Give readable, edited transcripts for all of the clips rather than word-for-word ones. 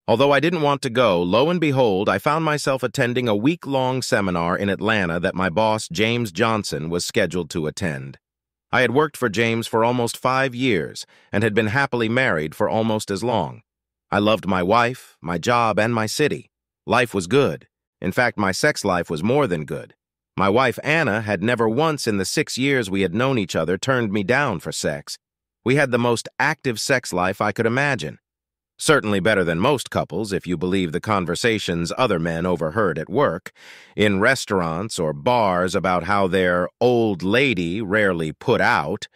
Although I didn't want to go, lo and behold, I found myself attending a week-long seminar in Atlanta that my boss, James Johnson, was scheduled to attend. I had worked for James for almost 5 years and had been happily married for almost as long. I loved my wife, my job, and my city. Life was good. In fact, my sex life was more than good. My wife, Anna, had never once in the 6 years we had known each other turned me down for sex. We had the most active sex life I could imagine. Certainly better than most couples, if you believe the conversations other men overheard at work, in restaurants or bars about how their old lady rarely put out.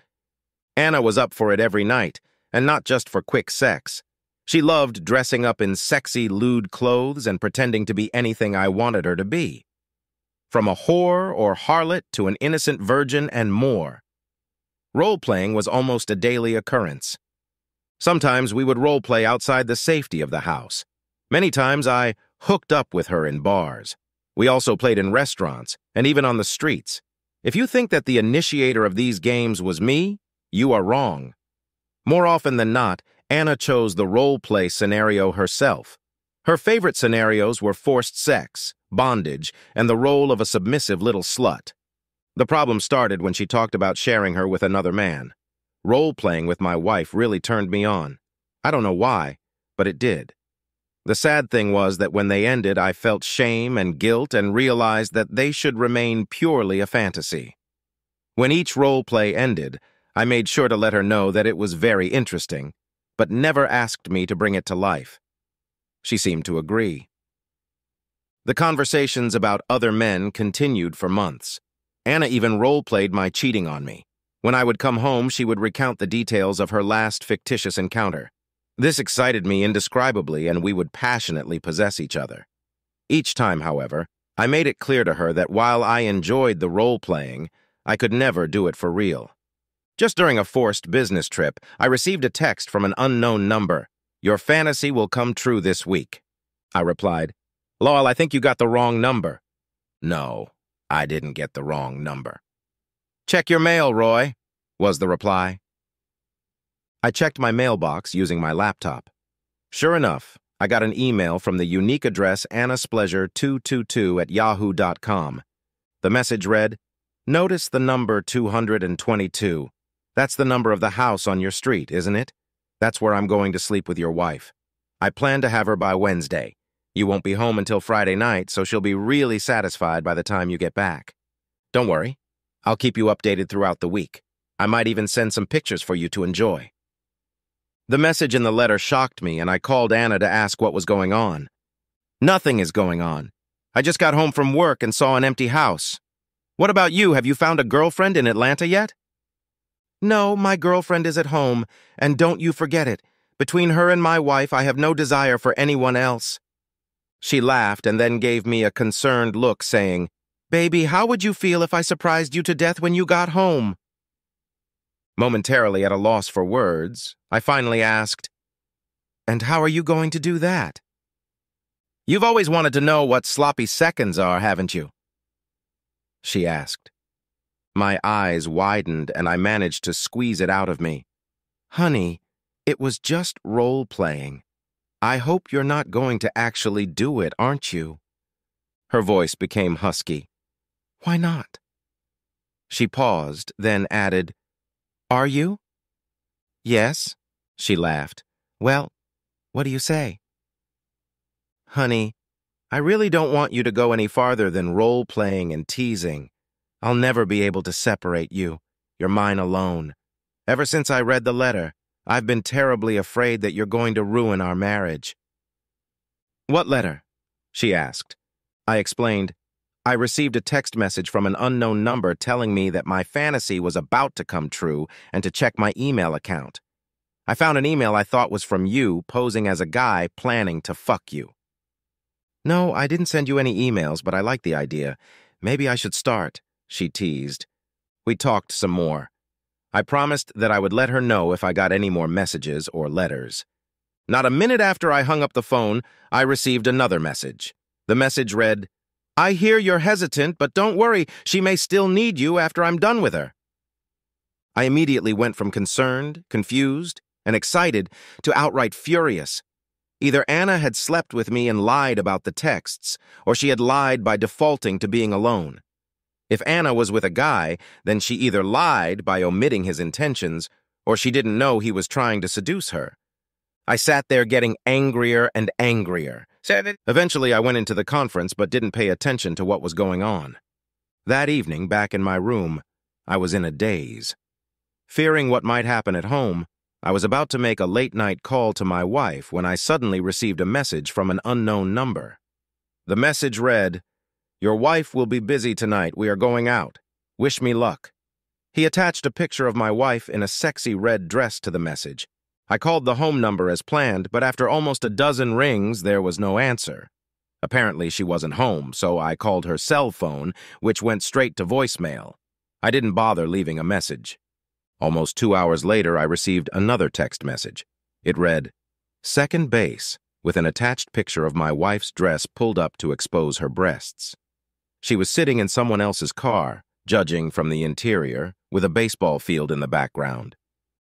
Anna was up for it every night, and not just for quick sex. She loved dressing up in sexy, lewd clothes and pretending to be anything I wanted her to be. From a whore or harlot to an innocent virgin and more. Role-playing was almost a daily occurrence. Sometimes we would role-play outside the safety of the house. Many times I hooked up with her in bars. We also played in restaurants and even on the streets. If you think that the initiator of these games was me, you are wrong. More often than not, Anna chose the role-play scenario herself. Her favorite scenarios were forced sex, bondage, and the role of a submissive little slut. The problem started when she talked about sharing her with another man. Role-playing with my wife really turned me on. I don't know why, but it did. The sad thing was that when they ended, I felt shame and guilt and realized that they should remain purely a fantasy. When each role-play ended, I made sure to let her know that it was very interesting, but never asked me to bring it to life. She seemed to agree. The conversations about other men continued for months. Anna even role-played my cheating on me. When I would come home, she would recount the details of her last fictitious encounter. This excited me indescribably, and we would passionately possess each other. Each time, however, I made it clear to her that while I enjoyed the role-playing, I could never do it for real. Just during a forced business trip, I received a text from an unknown number. "Your fantasy will come true this week." I replied, "Lol, I think you got the wrong number." "No, I didn't get the wrong number." "Check your mail, Roy," was the reply. I checked my mailbox using my laptop. Sure enough, I got an email from the unique address annaspleasure222@yahoo.com. The message read, "Notice the number 222. That's the number of the house on your street, isn't it? That's where I'm going to sleep with your wife. I plan to have her by Wednesday. You won't be home until Friday night, so she'll be really satisfied by the time you get back. Don't worry. I'll keep you updated throughout the week. I might even send some pictures for you to enjoy." The message in the letter shocked me, and I called Anna to ask what was going on. "Nothing is going on. I just got home from work and saw an empty house. What about you? Have you found a girlfriend in Atlanta yet?" "No, my girlfriend is at home, and don't you forget it. Between her and my wife, I have no desire for anyone else." She laughed and then gave me a concerned look, saying, "Baby, how would you feel if I surprised you to death when you got home?" Momentarily at a loss for words, I finally asked, "And how are you going to do that?" "You've always wanted to know what sloppy seconds are, haven't you?" she asked. My eyes widened and I managed to squeeze it out of me. "Honey, it was just role-playing. I hope you're not going to actually do it, aren't you?" Her voice became husky. "Why not?" She paused, then added, "Are you?" "Yes," she laughed. "Well, what do you say?" "Honey, I really don't want you to go any farther than role-playing and teasing. I'll never be able to separate you. You're mine alone. Ever since I read the letter, I've been terribly afraid that you're going to ruin our marriage." "What letter?" she asked. I explained, "I received a text message from an unknown number telling me that my fantasy was about to come true and to check my email account. I found an email I thought was from you, posing as a guy planning to fuck you." "No, I didn't send you any emails, but I like the idea. Maybe I should start," she teased. We talked some more. I promised that I would let her know if I got any more messages or letters. Not a minute after I hung up the phone, I received another message. The message read, "I hear you're hesitant, but don't worry, she may still need you after I'm done with her." I immediately went from concerned, confused, and excited to outright furious. Either Anna had slept with me and lied about the texts, or she had lied by defaulting to being alone. If Anna was with a guy, then she either lied by omitting his intentions, or she didn't know he was trying to seduce her. I sat there getting angrier and angrier. Eventually, I went into the conference but didn't pay attention to what was going on. That evening, back in my room, I was in a daze. Fearing what might happen at home, I was about to make a late-night call to my wife when I suddenly received a message from an unknown number. The message read, "Your wife will be busy tonight. We are going out. Wish me luck." He attached a picture of my wife in a sexy red dress to the message. I called the home number as planned, but after almost a dozen rings, there was no answer. Apparently, she wasn't home, so I called her cell phone, which went straight to voicemail. I didn't bother leaving a message. Almost 2 hours later, I received another text message. It read, "Second base," with an attached picture of my wife's dress pulled up to expose her breasts. She was sitting in someone else's car, judging from the interior, with a baseball field in the background.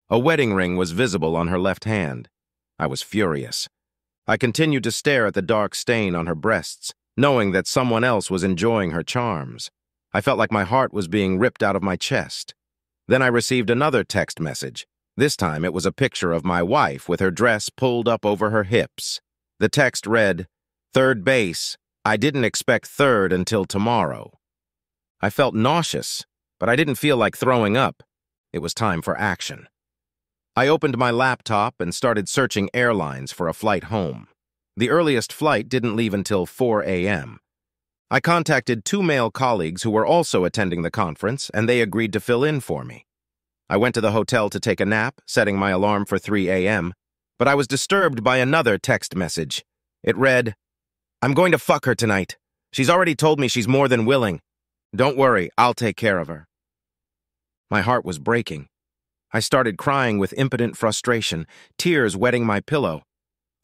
A wedding ring was visible on her left hand. I was furious. I continued to stare at the dark stain on her breasts, knowing that someone else was enjoying her charms. I felt like my heart was being ripped out of my chest. Then I received another text message. This time it was a picture of my wife with her dress pulled up over her hips. The text read, "Third base. I didn't expect third until tomorrow." I felt nauseous, but I didn't feel like throwing up. It was time for action. I opened my laptop and started searching airlines for a flight home. The earliest flight didn't leave until 4 a.m. I contacted 2 male colleagues who were also attending the conference, and they agreed to fill in for me. I went to the hotel to take a nap, setting my alarm for 3 a.m., but I was disturbed by another text message. It read, "I'm going to fuck her tonight. She's already told me she's more than willing. Don't worry, I'll take care of her." My heart was breaking. I started crying with impotent frustration, tears wetting my pillow.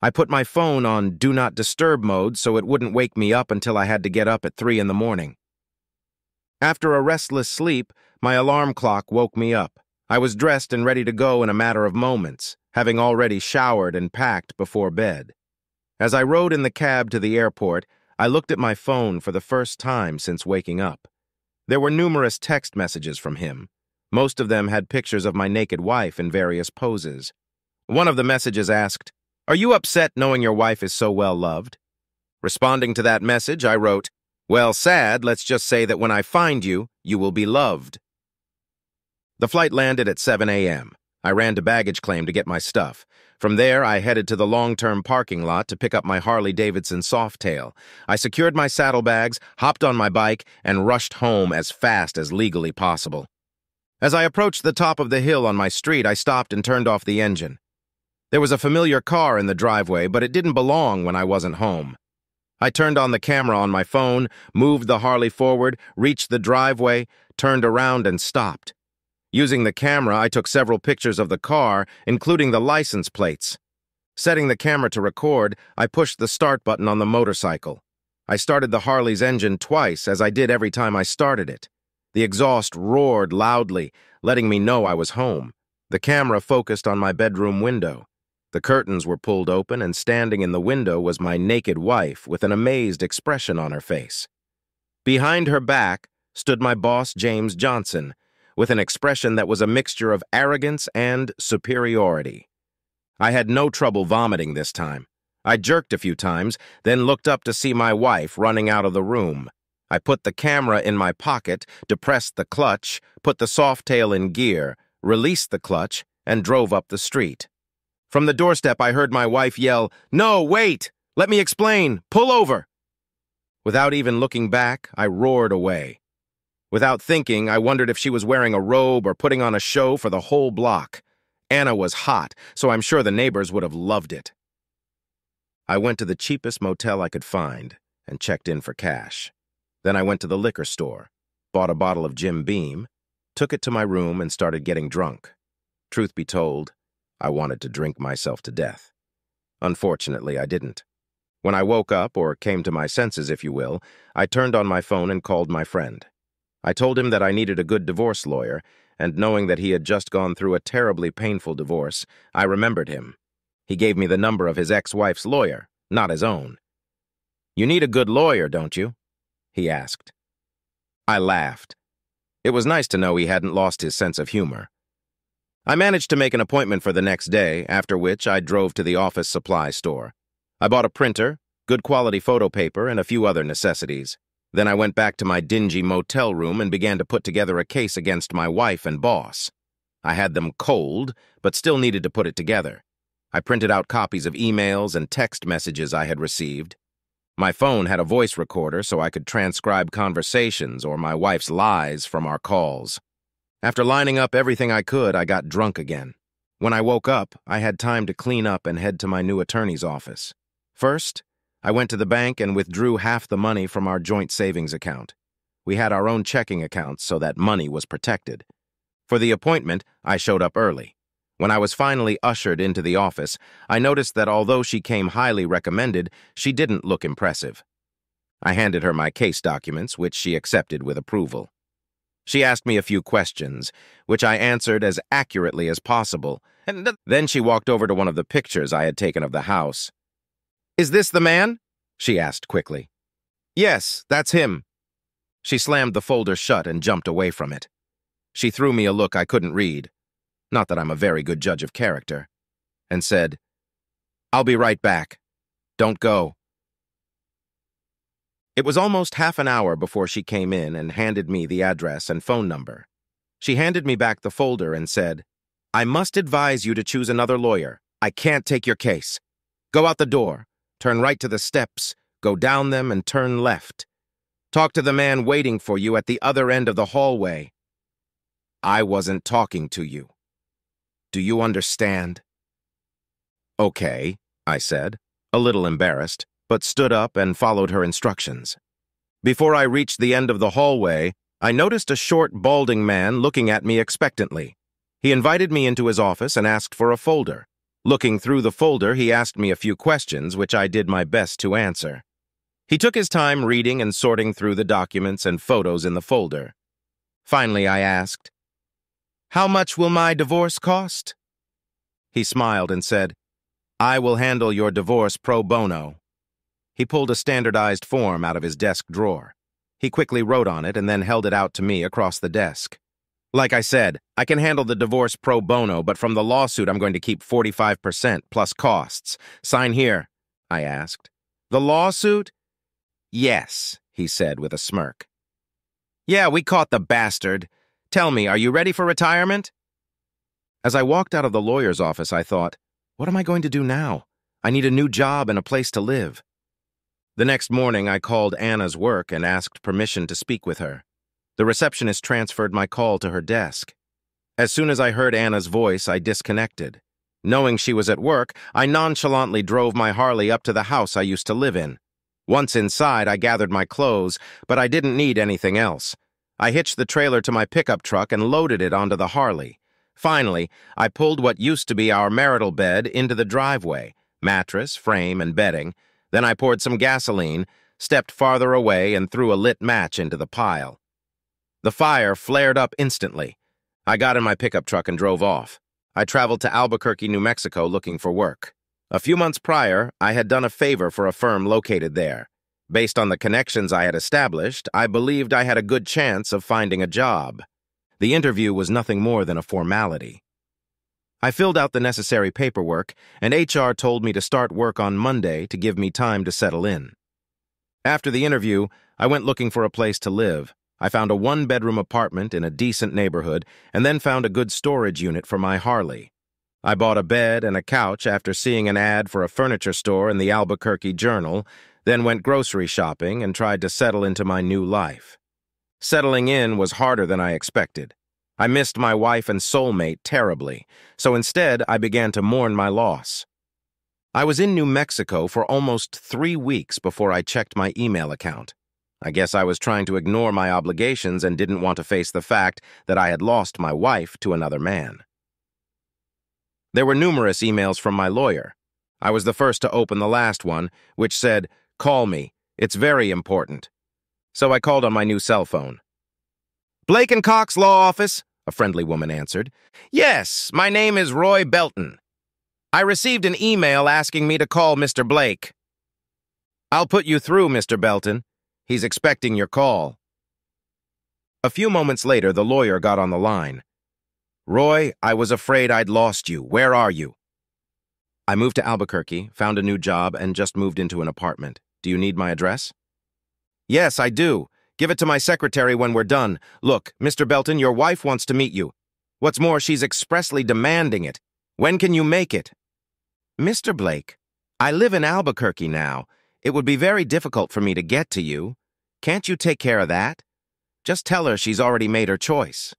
I put my phone on Do Not Disturb mode so it wouldn't wake me up until I had to get up at 3 in the morning. After a restless sleep, my alarm clock woke me up. I was dressed and ready to go in a matter of moments, having already showered and packed before bed. As I rode in the cab to the airport, I looked at my phone for the first time since waking up. There were numerous text messages from him. Most of them had pictures of my naked wife in various poses. One of the messages asked, "Are you upset knowing your wife is so well loved?" Responding to that message, I wrote, "Well, sad, let's just say that when I find you, you will be loved." The flight landed at 7 a.m. I ran to baggage claim to get my stuff. From there, I headed to the long-term parking lot to pick up my Harley-Davidson Softail. I secured my saddlebags, hopped on my bike, and rushed home as fast as legally possible. As I approached the top of the hill on my street, I stopped and turned off the engine. There was a familiar car in the driveway, but it didn't belong when I wasn't home. I turned on the camera on my phone, moved the Harley forward, reached the driveway, turned around, and stopped. Using the camera, I took several pictures of the car, including the license plates. Setting the camera to record, I pushed the start button on the motorcycle. I started the Harley's engine twice, as I did every time I started it. The exhaust roared loudly, letting me know I was home. The camera focused on my bedroom window. The curtains were pulled open, and standing in the window was my naked wife with an amazed expression on her face. Behind her back stood my boss, James Johnson, with an expression that was a mixture of arrogance and superiority. I had no trouble vomiting this time. I jerked a few times, then looked up to see my wife running out of the room. I put the camera in my pocket, depressed the clutch, put the Softail in gear, released the clutch, and drove up the street. From the doorstep, I heard my wife yell, "No, wait! Let me explain! Pull over!" Without even looking back, I roared away. Without thinking, I wondered if she was wearing a robe or putting on a show for the whole block. Anna was hot, so I'm sure the neighbors would have loved it. I went to the cheapest motel I could find and checked in for cash. Then I went to the liquor store, bought a bottle of Jim Beam, took it to my room, and started getting drunk. Truth be told, I wanted to drink myself to death. Unfortunately, I didn't. When I woke up, or came to my senses, if you will, I turned on my phone and called my friend. I told him that I needed a good divorce lawyer, and knowing that he had just gone through a terribly painful divorce, I remembered him. He gave me the number of his ex-wife's lawyer, not his own. "You need a good lawyer, don't you?" he asked. I laughed. It was nice to know he hadn't lost his sense of humor. I managed to make an appointment for the next day, after which I drove to the office supply store. I bought a printer, good quality photo paper, and a few other necessities. Then I went back to my dingy motel room and began to put together a case against my wife and boss. I had them cold, but still needed to put it together. I printed out copies of emails and text messages I had received. My phone had a voice recorder so I could transcribe conversations or my wife's lies from our calls. After lining up everything I could, I got drunk again. When I woke up, I had time to clean up and head to my new attorney's office. First, I went to the bank and withdrew half the money from our joint savings account. We had our own checking accounts so that money was protected. For the appointment, I showed up early. When I was finally ushered into the office, I noticed that although she came highly recommended, she didn't look impressive. I handed her my case documents, which she accepted with approval. She asked me a few questions, which I answered as accurately as possible, and then she walked over to one of the pictures I had taken of the house. "Is this the man?" she asked quickly. "Yes, that's him." She slammed the folder shut and jumped away from it. She threw me a look I couldn't read, not that I'm a very good judge of character, and said, "I'll be right back. Don't go." It was almost half an hour before she came in and handed me the address and phone number. She handed me back the folder and said, "I must advise you to choose another lawyer. I can't take your case. Go out the door, turn right to the steps, go down them and turn left. Talk to the man waiting for you at the other end of the hallway." I wasn't talking to you. Do you understand? "Okay," I said, a little embarrassed, but stood up and followed her instructions. Before I reached the end of the hallway, I noticed a short, balding man looking at me expectantly. He invited me into his office and asked for a folder. Looking through the folder, he asked me a few questions, which I did my best to answer. He took his time reading and sorting through the documents and photos in the folder. Finally, I asked, "How much will my divorce cost?" He smiled and said, "I will handle your divorce pro bono." He pulled a standardized form out of his desk drawer. He quickly wrote on it and then held it out to me across the desk. "Like I said, I can handle the divorce pro bono, but from the lawsuit I'm going to keep 45% plus costs. Sign here," I asked. "The lawsuit?" "Yes," he said with a smirk. "Yeah, we caught the bastard. Tell me, are you ready for retirement?" As I walked out of the lawyer's office, I thought, what am I going to do now? I need a new job and a place to live. The next morning, I called Anna's work and asked permission to speak with her. The receptionist transferred my call to her desk. As soon as I heard Anna's voice, I disconnected. Knowing she was at work, I nonchalantly drove my Harley up to the house I used to live in. Once inside, I gathered my clothes, but I didn't need anything else. I hitched the trailer to my pickup truck and loaded it onto the Harley. Finally, I pulled what used to be our marital bed into the driveway, mattress, frame, and bedding. Then I poured some gasoline, stepped farther away, and threw a lit match into the pile. The fire flared up instantly. I got in my pickup truck and drove off. I traveled to Albuquerque, New Mexico looking for work. A few months prior, I had done a favor for a firm located there. Based on the connections I had established, I believed I had a good chance of finding a job. The interview was nothing more than a formality. I filled out the necessary paperwork, and HR told me to start work on Monday to give me time to settle in. After the interview, I went looking for a place to live. I found a one-bedroom apartment in a decent neighborhood, and then found a good storage unit for my Harley. I bought a bed and a couch after seeing an ad for a furniture store in the Albuquerque Journal, then went grocery shopping and tried to settle into my new life. Settling in was harder than I expected. I missed my wife and soulmate terribly, so instead I began to mourn my loss. I was in New Mexico for almost 3 weeks before I checked my email account. I guess I was trying to ignore my obligations and didn't want to face the fact that I had lost my wife to another man. There were numerous emails from my lawyer. I was the first to open the last one, which said, "Call me. It's very important." So I called on my new cell phone. "Blake and Cox Law Office," a friendly woman answered. "Yes, my name is Roy Belton." I received an email asking me to call Mr. Blake. I'll put you through, Mr. Belton. He's expecting your call. A few moments later, the lawyer got on the line. Roy, I was afraid I'd lost you. Where are you? I moved to Albuquerque, found a new job, and just moved into an apartment. Do you need my address? Yes, I do. Give it to my secretary when we're done. Look, Mr. Belton, your wife wants to meet you. What's more, she's expressly demanding it. When can you make it? Mr. Blake, I live in Albuquerque now. It would be very difficult for me to get to you. Can't you take care of that? Just tell her she's already made her choice.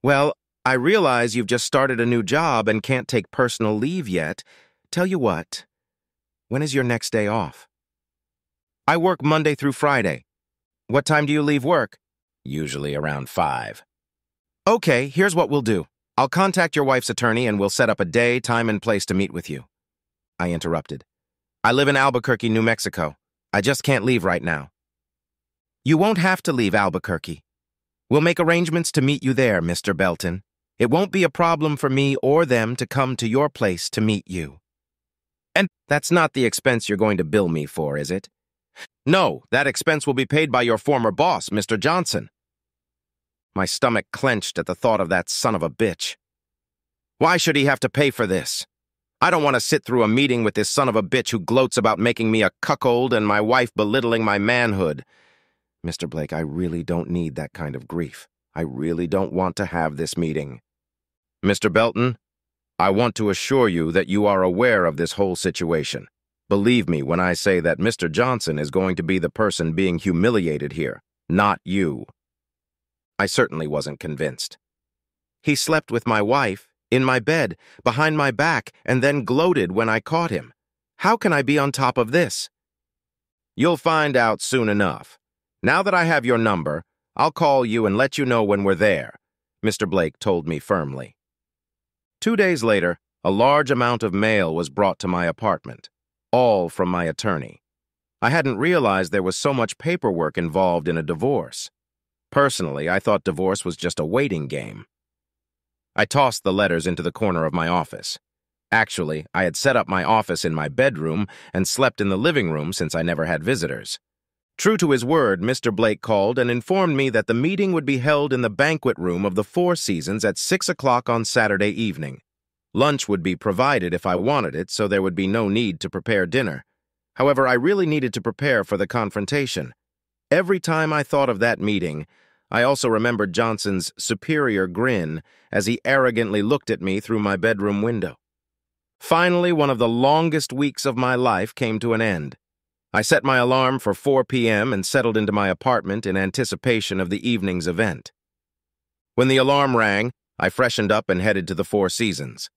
Well, I realize you've just started a new job and can't take personal leave yet. Tell you what, when is your next day off? I work Monday through Friday. What time do you leave work? Usually around 5. Okay, here's what we'll do. I'll contact your wife's attorney and we'll set up a day, time, and place to meet with you. I interrupted. I live in Albuquerque, New Mexico. I just can't leave right now. You won't have to leave Albuquerque. We'll make arrangements to meet you there, Mr. Belton. It won't be a problem for me or them to come to your place to meet you. And that's not the expense you're going to bill me for, is it? No, that expense will be paid by your former boss, Mr. Johnson. My stomach clenched at the thought of that son of a bitch. Why should he have to pay for this? I don't want to sit through a meeting with this son of a bitch who gloats about making me a cuckold and my wife belittling my manhood. Mr. Blake, I really don't need that kind of grief. I really don't want to have this meeting. Mr. Belton, I want to assure you that you are aware of this whole situation. Believe me when I say that Mr. Johnson is going to be the person being humiliated here, not you. I certainly wasn't convinced. He slept with my wife, in my bed, behind my back, and then gloated when I caught him. How can I be on top of this? You'll find out soon enough. Now that I have your number, I'll call you and let you know when we're there, Mr. Blake told me firmly. 2 days later, a large amount of mail was brought to my apartment, all from my attorney. I hadn't realized there was so much paperwork involved in a divorce. Personally, I thought divorce was just a waiting game. I tossed the letters into the corner of my office. Actually, I had set up my office in my bedroom and slept in the living room since I never had visitors. True to his word, Mr. Blake called and informed me that the meeting would be held in the banquet room of the Four Seasons at 6 o'clock on Saturday evening. Lunch would be provided if I wanted it, so there would be no need to prepare dinner. However, I really needed to prepare for the confrontation. Every time I thought of that meeting, I also remembered Johnson's superior grin as he arrogantly looked at me through my bedroom window. Finally, one of the longest weeks of my life came to an end. I set my alarm for 4 p.m. and settled into my apartment in anticipation of the evening's event. When the alarm rang, I freshened up and headed to the Four Seasons.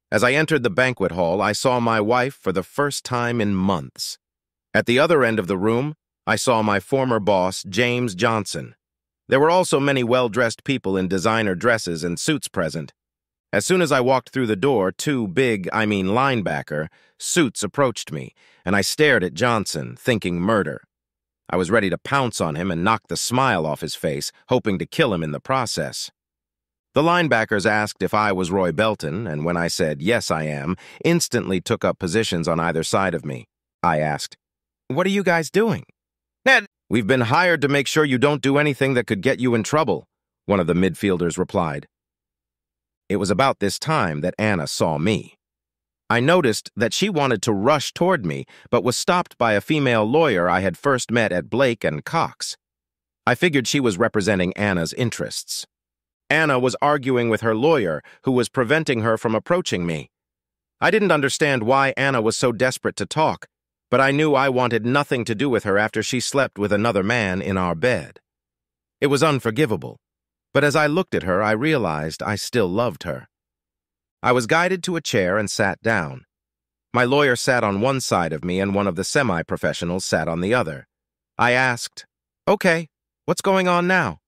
As I entered the banquet hall, I saw my wife for the first time in months. At the other end of the room, I saw my former boss, James Johnson. There were also many well-dressed people in designer dresses and suits present. As soon as I walked through the door, two linebacker, suits approached me, and I stared at Johnson, thinking murder. I was ready to pounce on him and knock the smile off his face, hoping to kill him in the process. The linebackers asked if I was Roy Belton, and when I said, yes, I am, instantly took up positions on either side of me. I asked, what are you guys doing? Ned, we've been hired to make sure you don't do anything that could get you in trouble, one of the midfielders replied. It was about this time that Anna saw me. I noticed that she wanted to rush toward me, but was stopped by a female lawyer I had first met at Blake and Cox. I figured she was representing Anna's interests. Anna was arguing with her lawyer, who was preventing her from approaching me. I didn't understand why Anna was so desperate to talk, but I knew I wanted nothing to do with her after she slept with another man in our bed. It was unforgivable. But as I looked at her, I realized I still loved her. I was guided to a chair and sat down. My lawyer sat on one side of me and one of the semi-professionals sat on the other. I asked, okay, what's going on now?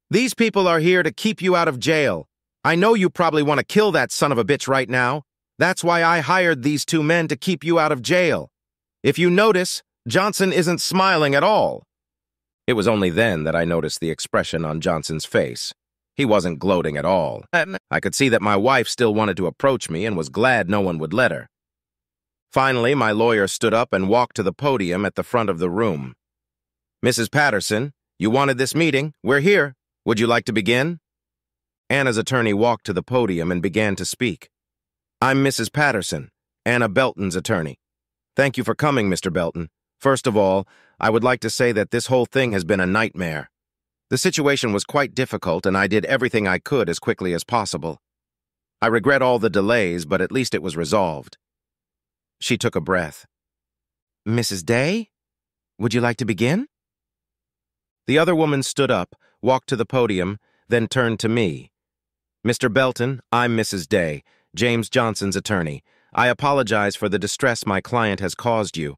These people are here to keep you out of jail. I know you probably want to kill that son of a bitch right now. That's why I hired these two men to keep you out of jail. If you notice, Johnson isn't smiling at all. It was only then that I noticed the expression on Johnson's face. He wasn't gloating at all. I could see that my wife still wanted to approach me and was glad no one would let her. Finally, my lawyer stood up and walked to the podium at the front of the room. "Mrs. Patterson, you wanted this meeting. We're here. Would you like to begin?" Anna's attorney walked to the podium and began to speak. "I'm Mrs. Patterson, Anna Belton's attorney. Thank you for coming, Mr. Belton. First of all, I would like to say that this whole thing has been a nightmare. The situation was quite difficult, and I did everything I could as quickly as possible. I regret all the delays, but at least it was resolved." She took a breath. "Mrs. Day, would you like to begin?" The other woman stood up, walked to the podium, then turned to me. "Mr. Belton, I'm Mrs. Day, James Johnson's attorney. I apologize for the distress my client has caused you.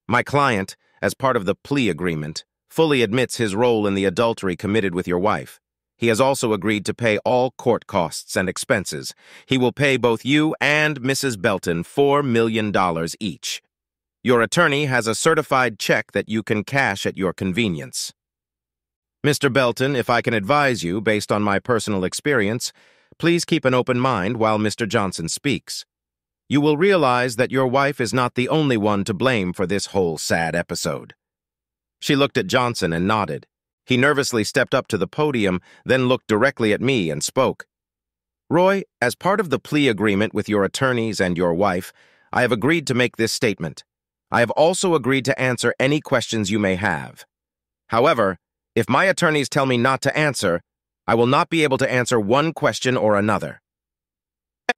My client, as part of the plea agreement, fully admits his role in the adultery committed with your wife. He has also agreed to pay all court costs and expenses. He will pay both you and Mrs. Belton $4 million each. Your attorney has a certified check that you can cash at your convenience. Mr. Belton, if I can advise you based on my personal experience, please keep an open mind while Mr. Johnson speaks. You will realize that your wife is not the only one to blame for this whole sad episode." She looked at Johnson and nodded. He nervously stepped up to the podium, then looked directly at me and spoke. "Roy, as part of the plea agreement with your attorneys and your wife, I have agreed to make this statement. I have also agreed to answer any questions you may have. However, if my attorneys tell me not to answer, I will not be able to answer one question or another."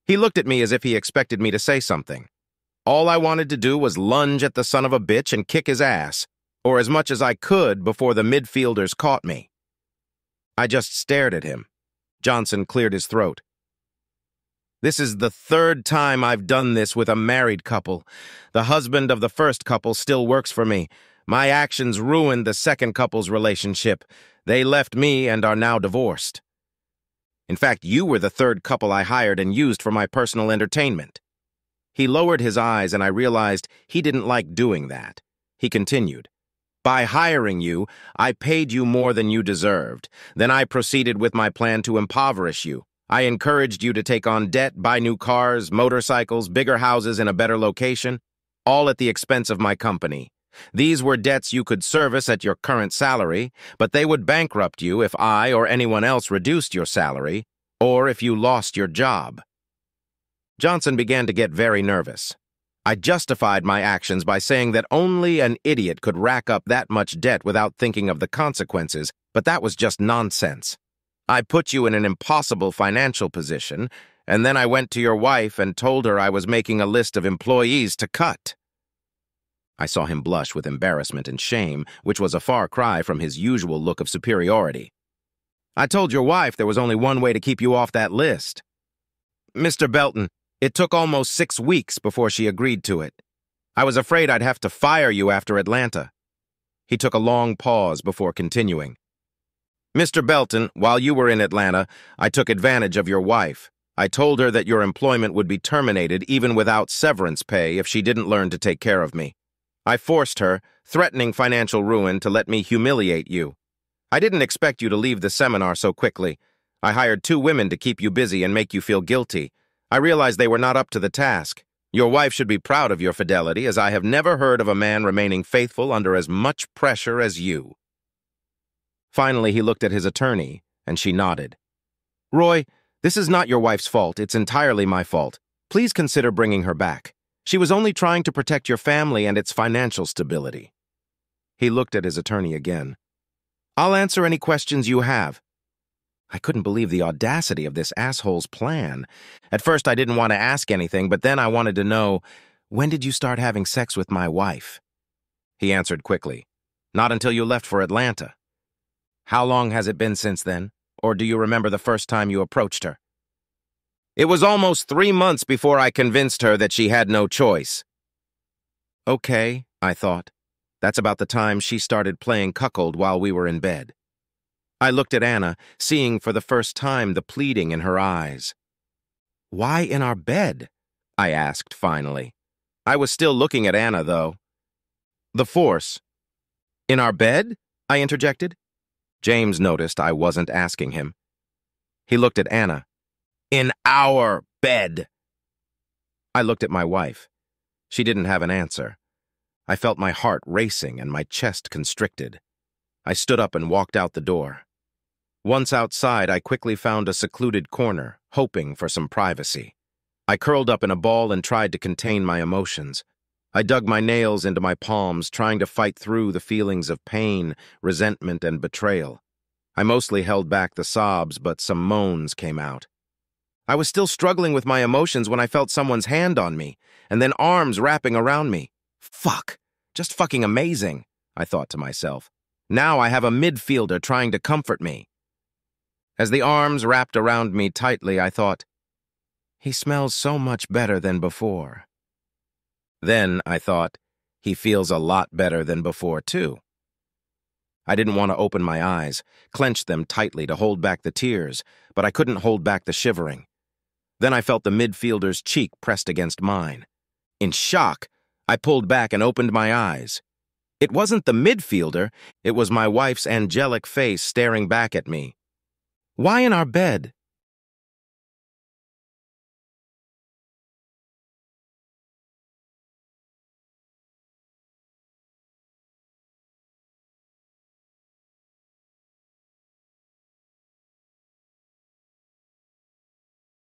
He looked at me as if he expected me to say something. All I wanted to do was lunge at the son of a bitch and kick his ass, or as much as I could before the midfielders caught me. I just stared at him. Johnson cleared his throat. "This is the third time I've done this with a married couple. The husband of the first couple still works for me. My actions ruined the second couple's relationship. They left me and are now divorced. In fact, you were the third couple I hired and used for my personal entertainment." He lowered his eyes, and I realized he didn't like doing that. He continued, "By hiring you, I paid you more than you deserved. Then I proceeded with my plan to impoverish you. I encouraged you to take on debt, buy new cars, motorcycles, bigger houses in a better location, all at the expense of my company. These were debts you could service at your current salary, but they would bankrupt you if I or anyone else reduced your salary, or if you lost your job." Johnson began to get very nervous. I justified my actions by saying that only an idiot could rack up that much debt without thinking of the consequences, but that was just nonsense. I put you in an impossible financial position, and then I went to your wife and told her I was making a list of employees to cut. I saw him blush with embarrassment and shame, which was a far cry from his usual look of superiority. "I told your wife there was only one way to keep you off that list. Mr. Belton, it took almost 6 weeks before she agreed to it. I was afraid I'd have to fire you after Atlanta." He took a long pause before continuing. "Mr. Belton, while you were in Atlanta, I took advantage of your wife. I told her that your employment would be terminated even without severance pay if she didn't learn to take care of me. I forced her, threatening financial ruin, to let me humiliate you. I didn't expect you to leave the seminar so quickly. I hired 2 women to keep you busy and make you feel guilty. I realized they were not up to the task. Your wife should be proud of your fidelity, as I have never heard of a man remaining faithful under as much pressure as you." Finally, he looked at his attorney, and she nodded. "Roy, this is not your wife's fault. It's entirely my fault. Please consider bringing her back. She was only trying to protect your family and its financial stability." He looked at his attorney again. "I'll answer any questions you have." I couldn't believe the audacity of this asshole's plan. At first, I didn't want to ask anything, but then I wanted to know, "When did you start having sex with my wife?" He answered quickly, "Not until you left for Atlanta." "How long has it been since then? Or do you remember the first time you approached her?" "It was almost 3 months before I convinced her that she had no choice." Okay, I thought. That's about the time she started playing cuckold while we were in bed. I looked at Anna, seeing for the first time the pleading in her eyes. "Why in our bed?" I asked finally. I was still looking at Anna, though. "The force." "In our bed?" I interjected. James noticed I wasn't asking him. He looked at Anna. "In our bed." I looked at my wife. She didn't have an answer. I felt my heart racing and my chest constricted. I stood up and walked out the door. Once outside, I quickly found a secluded corner, hoping for some privacy. I curled up in a ball and tried to contain my emotions. I dug my nails into my palms, trying to fight through the feelings of pain, resentment, and betrayal. I mostly held back the sobs, but some moans came out. I was still struggling with my emotions when I felt someone's hand on me, and then arms wrapping around me. Fuck. Just fucking amazing, I thought to myself. Now I have a midfielder trying to comfort me. As the arms wrapped around me tightly, I thought, he smells so much better than before. Then, I thought, he feels a lot better than before, too. I didn't want to open my eyes, clench them tightly to hold back the tears, but I couldn't hold back the shivering. Then I felt the midfielder's cheek pressed against mine. In shock, I pulled back and opened my eyes. It wasn't the midfielder, it was my wife's angelic face staring back at me. "Why in our bed?"